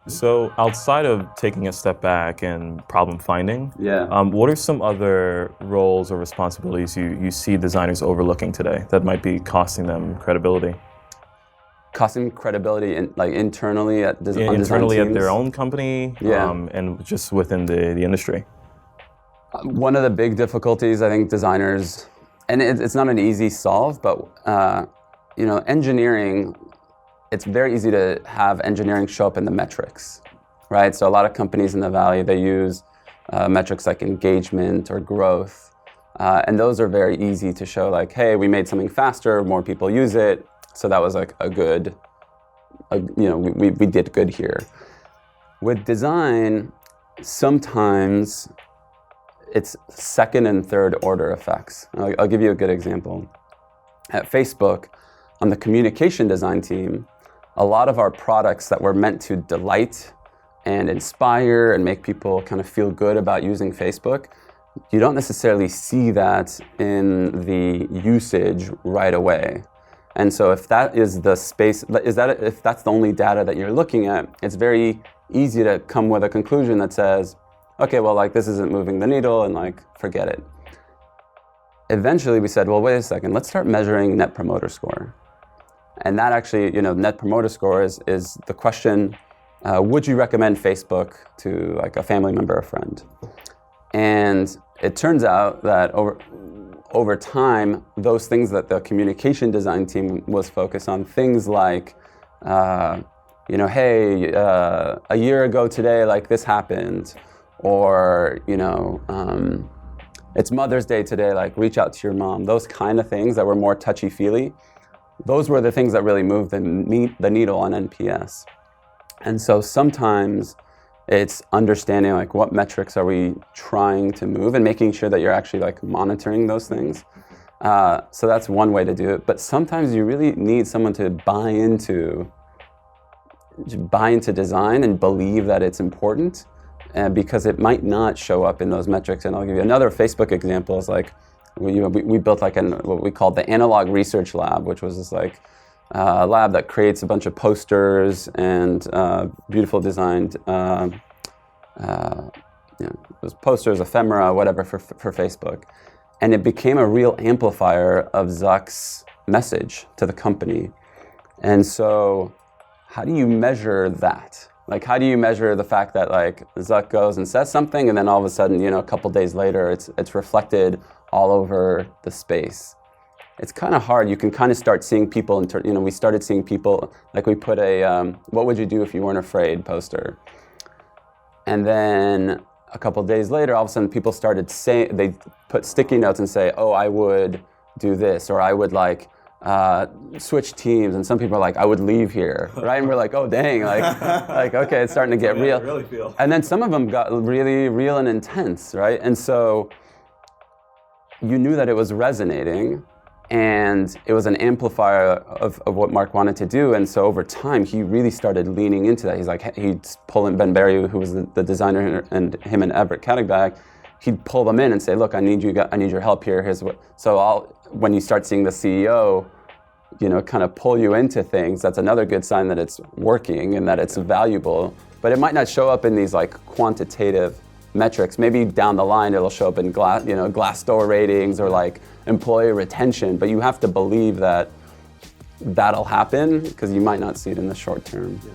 So outside of taking a step back and problem finding, what are some other roles or responsibilities you see designers overlooking today that might be costing them credibility? Costing credibility internally on Internally design teams? at their own company, and just within the industry. One of the big difficulties I think designers, and it's not an easy solve, but engineering, it's very easy to have engineering show up in the metrics, right? So a lot of companies in the Valley, they use metrics like engagement or growth, and those are very easy to show like, hey, we made something faster, more people use it, so that was like we did good here. With design, sometimes it's second and third order effects. I'll give you a good example. At Facebook, on the communication design team, a lot of our products that were meant to delight and inspire and make people kind of feel good about using Facebook, you don't necessarily see that in the usage right away. And so if that is the space, if that's the only data that you're looking at, it's very easy to come with a conclusion that says, okay, well, like this isn't moving the needle and like forget it. Eventually we said, well, wait a second, let's start measuring Net Promoter Score. And that actually, Net Promoter Score is the question, would you recommend Facebook to like a family member or friend? And it turns out that over time, those things that the communication design team was focused on, things like, hey, a year ago today, like this happened, or, it's Mother's Day today, like reach out to your mom. Those kind of things that were more touchy-feely, those were the things that really moved the needle on NPS. And so sometimes it's understanding like what metrics are we trying to move and making sure that you're actually like monitoring those things. So that's one way to do it. But sometimes you really need someone to buy into design and believe that it's important, because it might not show up in those metrics. And I'll give you another Facebook example. Is like we built like what we called the Analog Research Lab, which was this like lab that creates a bunch of posters and beautiful designed those posters, ephemera, whatever for Facebook. And it became a real amplifier of Zuck's message to the company. And so how do you measure that? Like, how do you measure the fact that like Zuck goes and says something and then all of a sudden, a couple days later, it's reflected all over the space? It's kind of hard. You can kind of start seeing people, we started seeing people, like we put a, what would you do if you weren't afraid poster. And then a couple days later, all of a sudden people started saying, they put sticky notes and say, oh, I would do this, or I would like switch teams. And some people are like, I would leave here, right? And we're like, oh, dang, like okay, it's starting to get real. I really feel. And then some of them got really real and intense, right? And so you knew that it was resonating, and it was an amplifier of what Mark wanted to do. And so over time, he really started leaning into that. He's like, he'd pull in Ben Berry, who was the designer, and him and Everett Kattegbach, he'd pull them in and say, look, I need your help here. Here's what. So when you start seeing the CEO, kind of pull you into things, that's another good sign that it's working and that it's valuable. But it might not show up in these like quantitative metrics. Maybe down the line it'll show up in Glassdoor ratings or like employee retention, but you have to believe that that'll happen because you might not see it in the short term. Yeah.